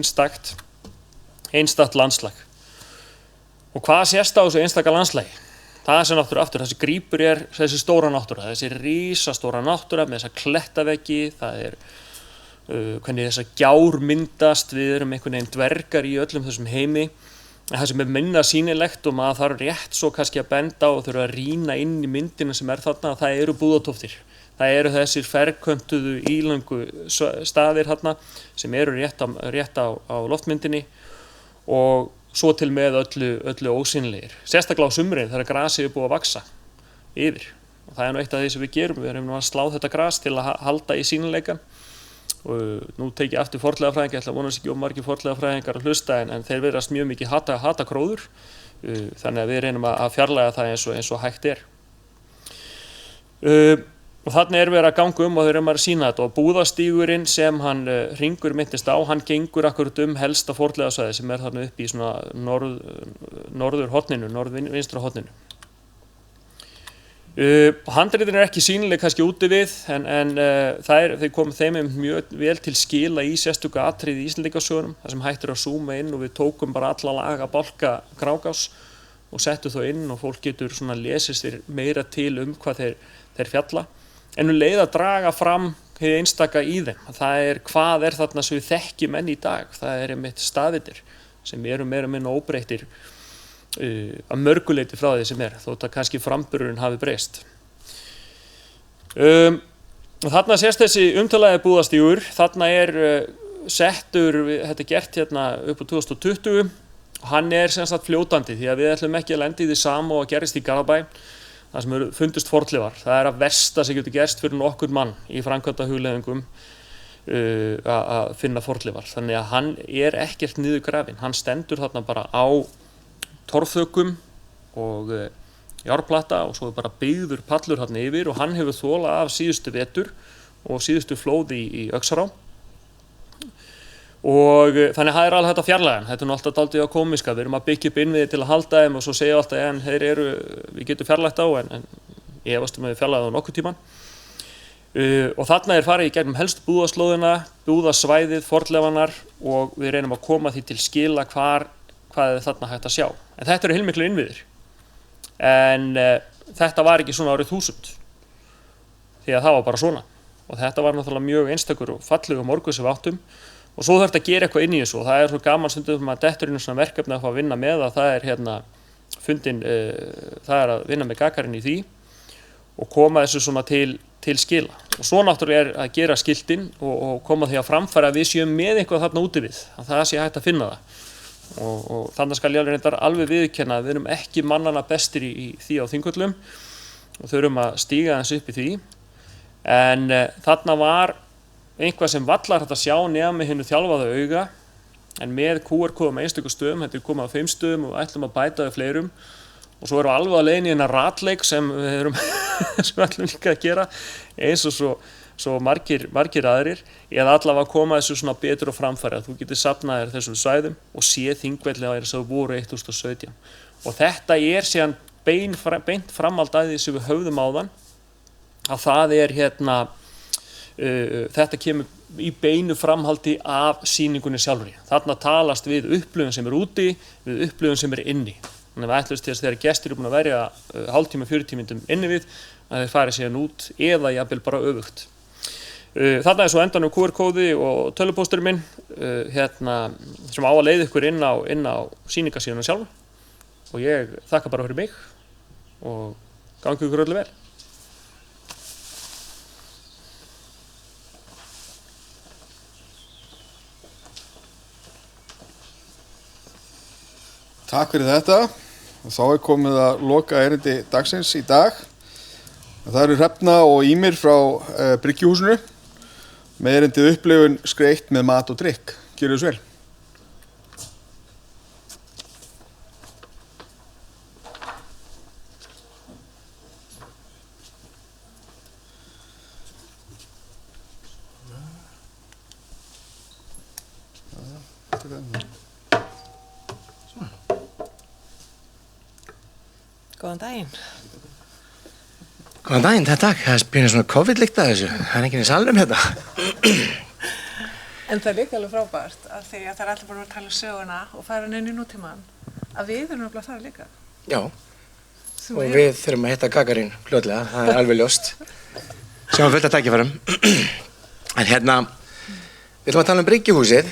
[SPEAKER 5] einstakt landslag. Og hvað sést á þessu einstaka landslagi? Það sem náttúrulega aftur, þessi grípur þessi stóra náttúra, þessi risastóra náttúra með þessa klettaveggi, það hvernig þessar gjár myndast, við erum einhvern veginn dvergar í öllum þessum heimi. En það sem minna sýnilegt og maður þarf rétt svo kannski að benda og þurfa að rýna inn í myndina sem þarna, það eru búðatóftir. það eru þessir ferköntuðu ílöngu staðir hérna sem eru rétt á loftmyndinni og svo til með öllu ósýnilegir. Sérstaklega á sumrin þegar grasið er búið að vaxa yfir. Og það nú eitt af því sem við gerum, við erum nú að slá þetta gras til að halda í sýnileikann. Og nú tek ég aftur fornleifafræðinga, ég ætla að vonast ekki margir fornleifafræðingar að hlusta en þeir virðast mjög mikið hata króður. Þannig að við reynum að fjarlæga það eins og hægt er. Og þannig er verið að ganga og þeir eru að sýna þetta og búðastígurinn sem hann Hringur minntist á, hann gengur akkurat helsta fornleifasvæði sem er þarna upp í svona norðvinstra horninu. Handritin ekki sýnileg kannski úti við en þeir komu þeim mjög vel til skila í sérstöku atriði í Íslendingasögunum þar sem hægt að zooma inn og við tókum bara alla laga bálka Grágás og settum þau inn og fólk getur svona lesið sér meira til hvað þeir fjalla en leið að draga fram hið einstaka í þeim. Það hvað þarna sem við þekkjum enn í dag, það einmitt staðirnir sem eru meira minna óbreyttir að mörguleiti frá því sem þótt að kannski framburðurinn hafi breyst. Þarna sést þessi umtalaði búðastígur, þarna settur, þetta gert hérna upp á 2020, hann sem sagt fljótandi því að við ætlum ekki að lenda í því sama og gerist í Garðabæ, það sem fundust fornleifar. Það að versta sem getur gerst fyrir nokkur mann í framkvæmdahugleiðingum að finna fornleifar. Þannig að hann ekkert niður grafinn, hann stendur þarna bara á torfþökum og járnplata og svo bara byggður pallur þarna yfir og hann hefur þolað af síðustu vetur og síðustu flóð í Öxará og þannig að það alveg hægt að fjarlæga hann. Þetta nú alltaf dálítið á komiska, við erum að byggja upp innviði til að halda þeim og svo segja alltaf en við getum fjarlægt á en ég efast að við fjarlægum á nokkuð tíman og þarna farið í gegnum helstu búðaslóðina, búðasvæðið, fornleifarnar og við reynum að koma því til skila hvað þarna hægt að sjá. En þetta eru heilmiklir innviðir. En þetta var ekki svona árið 1000. Því að það var bara svona. Og þetta var náttúrulega mjög einstakur og fallegur morgun sem við áttum. Og svo þurfti að gera eitthvað inn í þessu og það svo gaman stundum að dettur inn svona verkefni að fá að vinna með að það það að vinna með Gagarin í því og koma þessu svona til skila. Og svo náttúrulega að gera skiltin og koma því að framfæra að við séum með eitthvað þarna úti við. Að það sé hægt að finna það. Og þannig skal ég alveg viðurkenna að við erum ekki mannanna bestir í því á Þingvöllum og þurfum að stíga aðeins upp í því en þarna var eitthvað sem vallar hægt að sjá nema með hinu þjálfaða auga en með QR-kóðum einstöku stöðum, þetta komið á 5 stöðum og ætlum að bæta við fleirum og svo erum við alveg að leiðin í hennar ratleik sem við ætlum líka að gera eins og svo margir aðrir eða allavega að koma þessu svona betur og framfæri að þú getur safnað þér þessum svæðum og sé Þingvelli á þess að voru 2017 og þetta síðan beint framhald að því sem við höfðum áðan að það þetta kemur í beinu framhaldi af sýningunni sjálfri. Þarna talast við upplifun sem úti við upplifun sem inni. Þannig að við ætlumst til þess að þegar gestir búin að verja hálftíma, 40 mínútum inni við að þeir fari síðan út eða jafnvel bara öfugt. Þarna svo endanum QR-kóði og tölvupósturinn minn sem á að leiða ykkur inn á sýningarsíðuna sjálf og ég þakka bara fyrir mig og gangi ykkur öllu vel.
[SPEAKER 2] Takk fyrir þetta og þá komið að loka erindi dagsins í dag. Það eru Hrefna og Ýmir frá Bryggjuhúsinu með erindið upplifun skreytt með mat og drykk. Gjörið þess vel.
[SPEAKER 6] Góðan daginn. Góðan daginn, takk. Það byrjar svona COVID-lykt að þessu. Það enginn í salnum hérna.
[SPEAKER 7] En það líka alveg frábært af því að það allir bara að tala söguna og fara inn í nútímann. Að við erum að fara líka.
[SPEAKER 6] Já. Og við þurfum að hitta Gagarin fljótlega, það alveg ljóst. Sjáum fullt að tækifærum. En við ætlum að tala Bryggjuhúsið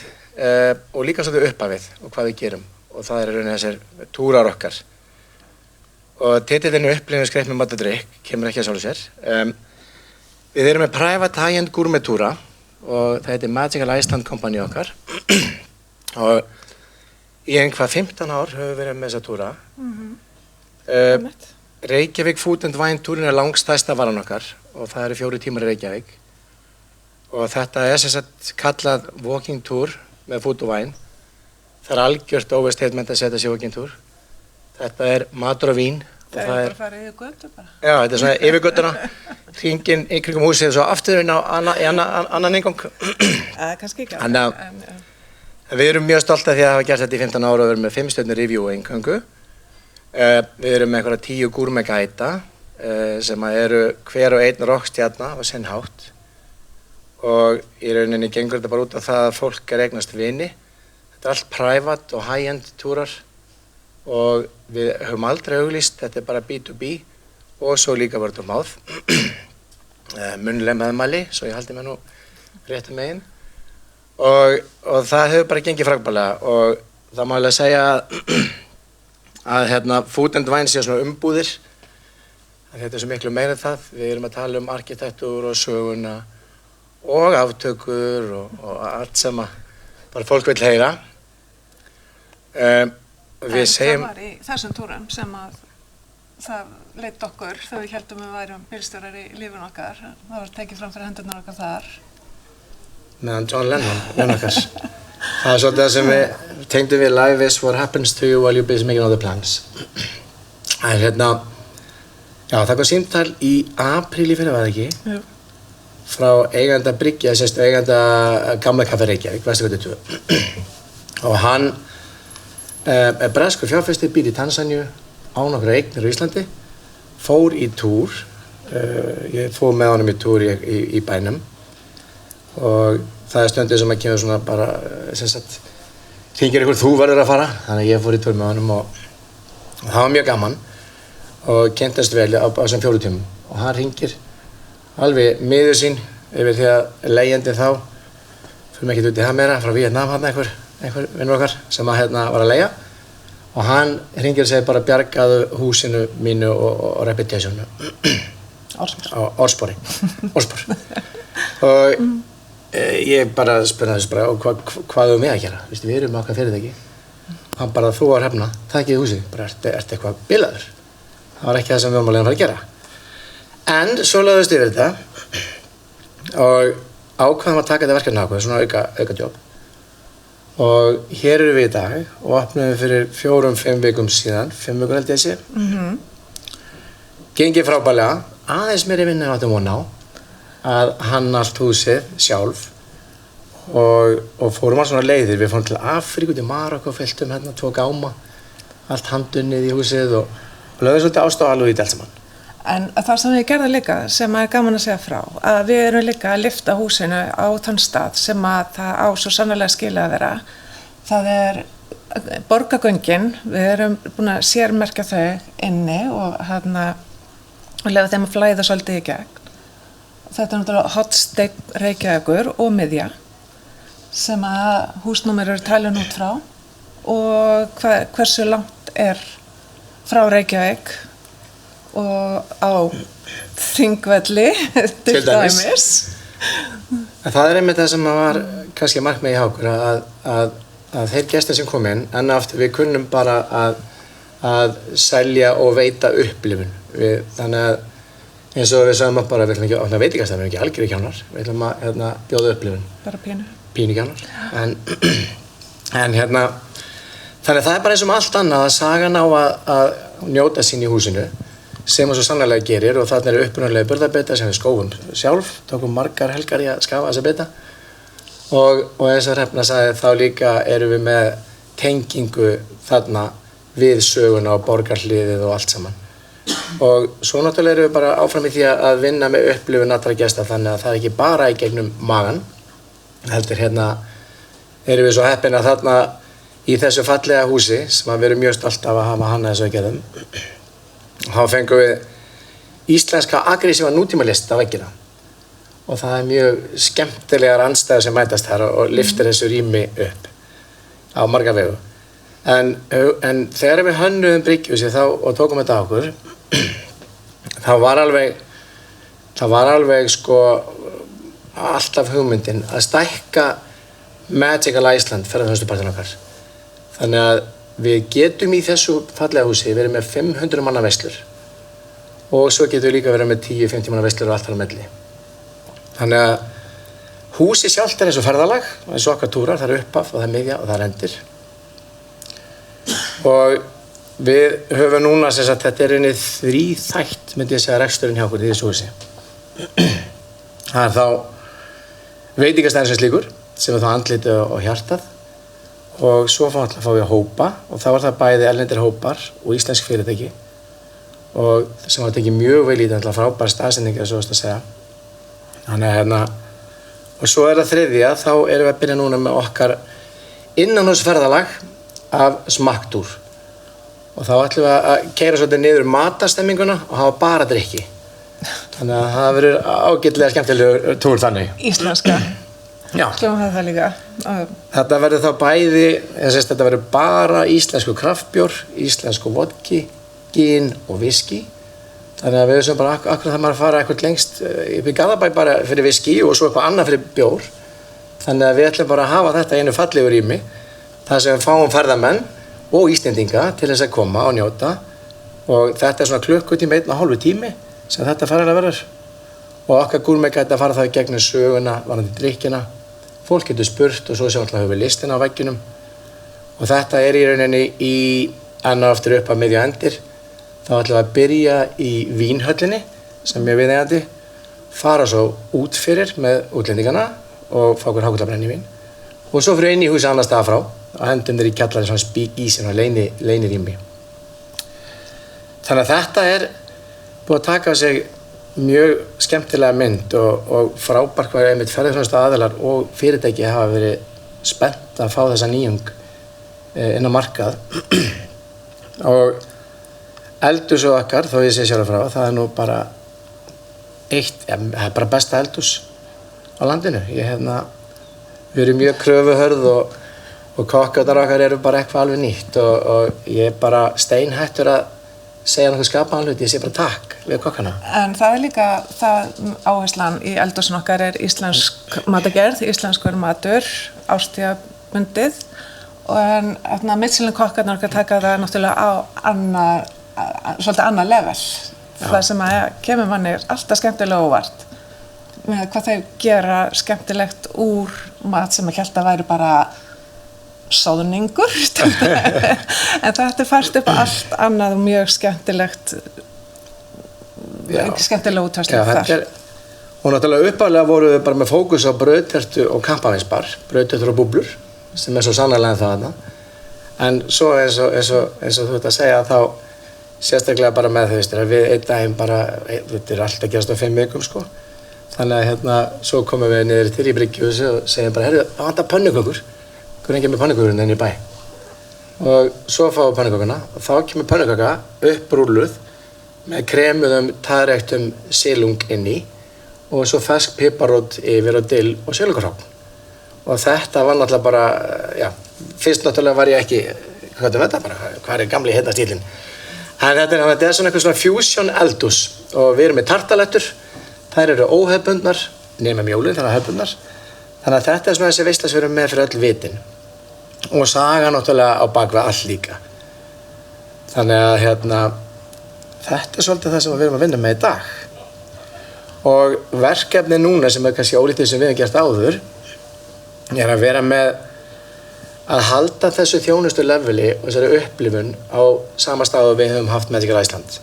[SPEAKER 6] og líka svolítið upphafið og hvað við gerum. Og það raunin þessir túrar okkar. Og titillinn upplifun skreytt með mat og drykk kemur ekki að sjálfu sér. Við erum með private high-end gourmet túra og það heitir Magical Iceland Company okkar og í einhvað 15 ár höfum við verið með þessa túra. Reykjavík Food and Wine túrin langstærsta varan okkar og það eru 4 tímar í Reykjavík og þetta sem sagt kallað walking tour með food og wine. Það algjört overstatement að setja sig walking tour. Þetta matur og vín.
[SPEAKER 7] Það bara að fara yfir götu bara.
[SPEAKER 6] Já, þetta svona yfir götuna, hringinn í kringum húsið og svo aftur inn á annan inngang.
[SPEAKER 7] Kannski ekki.
[SPEAKER 6] Þannig að við erum mjög stolt af því að hafa gert þetta í 15 ára og við erum með 5 stjörnur review á inngöngu. Við erum með einhverja 10 gourmet-gæta sem eru hver og einn rockstjarna á sinn hátt. Og í rauninni gengur þetta bara út af það að fólk eignast vini. Þetta allt private og high-end túrar. Og við höfum aldrei auglýst, þetta bara B2B og svo líka word of mouth. Munnleg meðmæli, svo ég haldi mig nú réttu megin. Og það hefur bara gengið frábærlega og það má alveg segja að Food and Wine sé svona umbúðir. Þetta er svo miklu meira en það. Við erum að tala arkitektúr og söguna og aftökur og allt sem bara fólk vill heyra.
[SPEAKER 7] Það var í þessum túrum sem að það leitt okkur þegar við héldum við værum bílstjórar í lífun okkar. Það var tekið fram fyrir hendurnar okkar þar.
[SPEAKER 6] Meðan John Lennon okkar. Það er svolítið það sem við tengdum við Life is what happens to you while you're busy making other plans. En já, það kom símtal í apríl í fyrra, var það ekki? Jú. Frá eiganda Bryggja, eiganda Gamla Kaffi Reykjavík, Vesturgötu 2. Og hann breskur fjárfesti, býr í Tansaníu, á nokkra eignir á Íslandi, fór í túr, ég fór með honum í túr í bænum og það er stundið sem að kemur svona bara, hringir ykkur þú verður að fara, þannig að ég fór í túr með honum og það var mjög gaman og kynntast vel á þessum 4 tímum og hann hringir alveg miður sín yfir því að leigjandi þá, fyrir mig ekki út í það meira, frá Víetnam hann einhver vinnur okkar sem var að leigja og hann hringir og segir bara bjargaðu húsinu mínu og reputationu Orspor og ég bara spurði þessu bara og hvað við með að gera, við erum með okkar fyrirtæki hann bara þú að Hrefna, takkið húsið bara ertu eitthvað bilaður það var ekki það sem við varum að fara að gera en svo lögðust yfir þetta og ákvaðum að taka þetta verkefni ákveð svona auka jobb og hér eru við í dag og opnum við fyrir 4-5 vikum síðan, 5 vikur held ég sé. Gengið frábærlega, aðeins meiri vinna en áttum von á að hanna allt húsið sjálf og fórum alls svona leiðir. Við fórum til Afríku, til Marokko, fylltum 2 gáma, allt handunnið í húsið og lögðum svolítið ást á alveg í allt saman.
[SPEAKER 7] En það sem við gerðum líka, sem er gaman að segja frá, að við erum líka að lyfta húsinu á þann stað sem að það á svo sannarlega skilja að vera. Það er borgargöngin, við erum búin að sérmerkja þau inni og lefa þeim að flæða svolítið í gegn. Þetta er náttúrulega hotsteinn Reykjavíkur og miðja sem að húsnúmer eru talin út frá og hversu langt er frá Reykjavík og á Þingvelli til dæmis.
[SPEAKER 6] Það er einmitt það sem var kannski markmið í Hákur að þeir gestir sem kom inn en aftur við kunnum bara að selja og veita upplifun þannig að eins og við sagðum bara við ætlum ekki að opna veitingastað, við erum ekki algjörir kjánar við ætlum að bjóða upplifun
[SPEAKER 7] bara
[SPEAKER 6] pínu kjánar en þannig að það er bara eins og allt annað að sagan á að njóta sín í húsinu sem það svo sannlega gerir og þarna eru upprunalega burðarbita sem við skófum sjálf, tókum margar helgar í að skafa þessa bita og eins og Hrefna sagði þá líka erum við með tengingu þarna við söguna og borgarhliðið og allt saman og svo náttúrulega erum við bara áfram í því að vinna með upplifun allra gesta þannig að það er ekki bara í gegnum magan heldur erum við svo heppin að þarna í þessu fallega húsi sem við erum mjög stolt af að hafa hannað þessu vekkjaðum þá fengum við íslenska agressíva nútímalist á veggina og það er mjög skemmtilegar andstæður sem mætast þar og lyftir þessu rými upp á marga vegu en þegar við hönnuðum bryggjhúsið og tókum þetta á okkur þá var alveg það var alveg sko alltaf hugmyndin að stækka Magical Iceland ferðarþjónustupartinn okkar. Þannig að við getum í þessu fallega húsi verið með 500 manna veislur og svo getum við líka verið með 10-50 manna veislur og allt þar á milli. Þannig að húsi sjálft eins og ferðalag, eins og okkar túrar, það upphaf og það miðja og það endir. Og við höfum núna sem sagt, þetta einni þríþætt, myndi ég segja, reksturinn hjá okkur í þessu húsi. Það þá veitingastæðin sem slíkur, sem þá andlitið og hjartað. Og svo fá við að hópa og þá var það bæði erlendir hópar og íslensk fyrirtæki og sem var tekið mjög vel í þetta frábæra staðsendingar svo að segja. Þannig að og svo það þriðja, þá erum við að byrja núna með okkar innanhúsferðalag af smakktúr og þá ætlum við að keyra svolítið niður matastemminguna og hafa bara drykki. Þannig að það verður ágætlega skemmtilegur túr þannig.
[SPEAKER 7] Íslenska.
[SPEAKER 6] Já.
[SPEAKER 7] Hljómar það líka.
[SPEAKER 6] Þetta verður þá bæði, þetta verður bara íslensku kraftbjór, íslensku vodki, gin og whisky. Þannig að við sem bara akkur það maður að fara eitthvað lengst upp í Garðabæ bara fyrir whisky og svo eitthvað annað fyrir bjór. Þannig að við ætlum bara að hafa þetta í einu fallegu rými, þar sem við fáum ferðamenn og Íslendinga til þess að koma og njóta. Og þetta svona klukkutími, 1,5 tími sem þetta ferðalag verður. Og okkar gúrmei gæti að fara það í gegnum söguna, varðandi drykkina. Fólk getur spurt og svo sem alltaf höfum við listina á veggjunum. Og þetta í rauninni í enn og aftur upp að miðju endir. Þá ætlum við að byrja í vínhöllinni sem er viðeigandi, fara svo út fyrir með útlendingana og fá okkur hákarlabrennivín. Og svo fyrir inn í húsi annars staðar frá og hendum þeir í kjallarinn svona speakeasy og leynirými. Þannig að þetta er búið að taka á sig mjög skemmtilega mynd og frábært hvað einmitt ferðarþjónustu aðilar og fyrirtæki hafa verið spennt að fá þessa nýjung inn á markað. Og eldhús okkar, þó ég sé sjálf frá, það er nú bara það er bara besta eldhús á landinu. Við erum mjög kröfuhörð og kokkarnir okkar eru bara eitthvað alveg nýtt og ég er bara steinhættur að segja nokkuð skapaðan hluti, ég sé bara takk við kokkarna.
[SPEAKER 7] En það er líka, áherslan í eldhúsin okkar er íslensk matagerð, íslenskur matur, árstíðabundið en Michelin kokkarnir okkar taka það náttúrulega á svolítið annað level. Það sem kemur manni alltaf skemmtilega óvart með hvað þau gera skemmtilegt úr mat sem ég held að væri bara sáðningur en þetta fært upp allt annað og mjög skemmtilegt skemmtilega útværslu þar.
[SPEAKER 6] Og náttúrulega upphaflega voru við bara með fókus á brauðtertu og kampavínsbar, brauðtertur og búblur sem er svo sannarlega þarna en svo eins og þú ert að segja þá sérstaklega bara með þau við einn daginn bara, þetta er alltaf að gerast á 5 vikum sko þannig að svo komum við niður til í Bryggjuhúsi og segjum bara, heyrðu, það vantar pönnukökur hvernig ekki með pönnukökurinn inn í bæ og svo fáum við pönnukökuna og þá kemur pönnukaka upprúlluð með kremuðum, taðræktum silung inn í og svo fersk piparrót yfir og dill og silungarhráfn og þetta var náttúrulega bara, já, fyrst náttúrulega var ég ekki, hvað er þetta bara, hvað er gamli hérna stílinn en þetta er svona eitthvað svona fusion eldhús og við erum með tartalettur, þær eru óhefbundnar, nema mjólin þar að hefbundnar þannig að þetta er svona þessi veisla sem við erum með fyrir öll vitin og saga náttúrulega á bakvið allt líka þannig að þetta er svolítið það sem við erum að vinna með í dag og verkefni núna sem er kannski ólítið sem við hefum gert áður er að vera með að halda þessu þjónustu leveli og þessari upplifun á sama stað og við höfum haft Magical Iceland.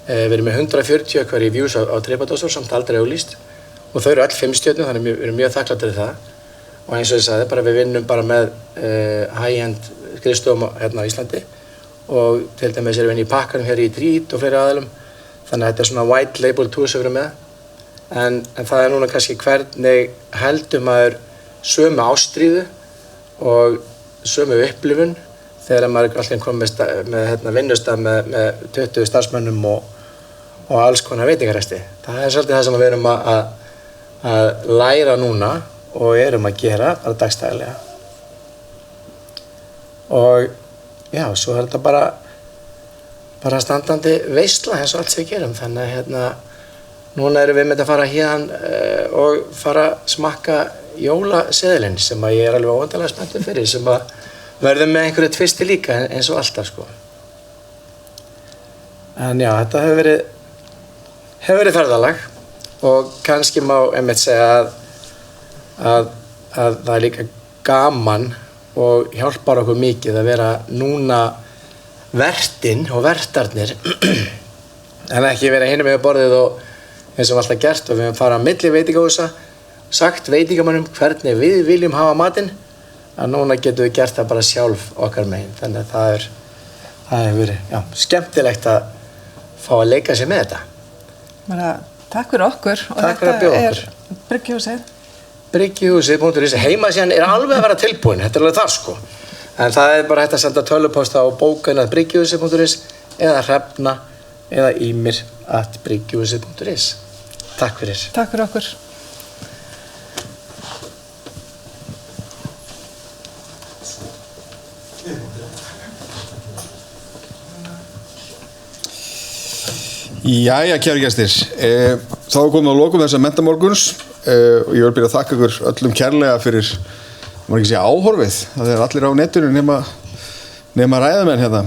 [SPEAKER 6] Við erum með 140 hverju views á TripAdvisor samt aldrei auglýst og þau eru öll 5 stjörnur þannig við erum mjög þakklátir fyrir það og eins og ég sagði bara við vinnum bara með high-end skrifstofum hérna á Íslandi og til dæmis erum við inn í pakkanum hér í Trít og fleiri aðilum þannig að þetta er svona white label tour sem við erum með en það er núna kannski hvernig heldur maður sömu ástríðu og sömu upplifun þegar maður alltaf komið með vinnustaf með 20 starfsmönnum og alls konar veitingaresti. Það er svolítið það sem við erum að læra núna og erum að gera bara dagstæðilega. Og já, svo er þetta bara standandi veisla eins og allt sem við gerum. Þannig núna erum við með að fara hérna og fara að smakka jólaseðilinn sem að ég alveg óvandalega spenntur fyrir, sem að verðum með einhverju tvisti líka eins og alltaf sko. En já, þetta hefur verið ferðalag og kannski má einmitt segja að það er líka gaman og hjálpar okkur mikið að vera núna vertinn og vertarnir en ekki vera hinum með borðið og eins og alltaf gert og við höfum farað á milli veitingahúsa, sagt veitingamönnum hvernig við viljum hafa matinn, að núna getum við gert það bara sjálf okkar megin. Þannig að það hefur verið skemmtilegt að fá að leika sér með þetta.
[SPEAKER 7] Takk fyrir okkur og
[SPEAKER 6] takk fyrir að bjóða okkur.
[SPEAKER 7] Þetta er Bryggjuhúsið.
[SPEAKER 6] Bryggjuhúsið.is, heimasíðan er alveg að vera tilbúin, þetta er alveg þar sko. En það er bara hægt að senda tölvupósta á bókun@bryggjuhúsið.is eða hrefna eða ymir@bryggjuhúsið.is. Takk fyrir.
[SPEAKER 7] Takk fyrir okkur.
[SPEAKER 2] Jæja, kæru gestir, þá er komið að lokum þessa mentamorguns og ég vil byrja að þakka ykkur öllum kærlega fyrir, maður ekki segja áhorfið, það er allir á netinu nema ræðamenn hérna.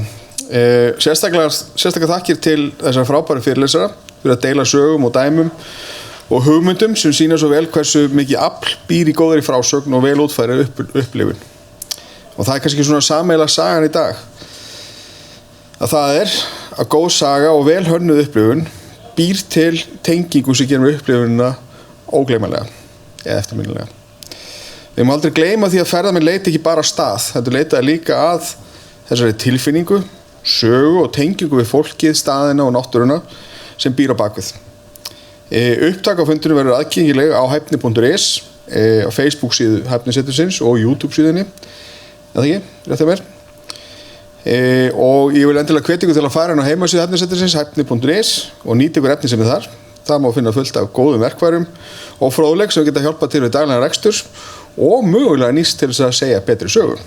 [SPEAKER 2] Sérstaklega þakkir til þessar frábæru fyrirlesara fyrir að deila sögum og dæmum og hugmyndum sem sýna svo vel hversu mikið afl býr í góðri frásögn og vel útfæri upplifun. Og það er kannski svona sameiginlega sagan í dag, að það er að góð saga og vel hönnuð upplifun býr til tengingu sem gerir upplifunina ógleymanlega eða eftirminnilega. Við má aldrei gleyma því að ferðamenn leita ekki bara að stað, heldur leitaði líka að þessari tilfinningu, sögu og tengingu við fólkið, staðina og náttúruna sem býr á bakvið. Upptak á fundinu verður aðgengileg á hæfni.is, á Facebook síðu Hæfnisetursins og YouTube síðunni, eða ekki, rétt að mér. Og ég vil endilega hvetja ykkur til að fara inn á heimasíðu Hæfnisetursins, hæfni.is og nýta ykkur efni sem er þar. Það má finna fullt af góðum verkfærum og fróðleik sem geta hjálpað til við daglegan rekstur og mögulega nýst til þess að segja betri sögur.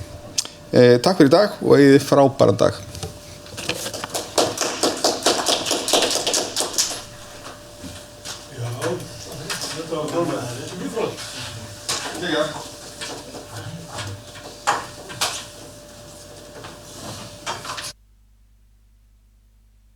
[SPEAKER 2] Takk fyrir í dag og eigið frábæran dag. Já, þetta var mjög flott.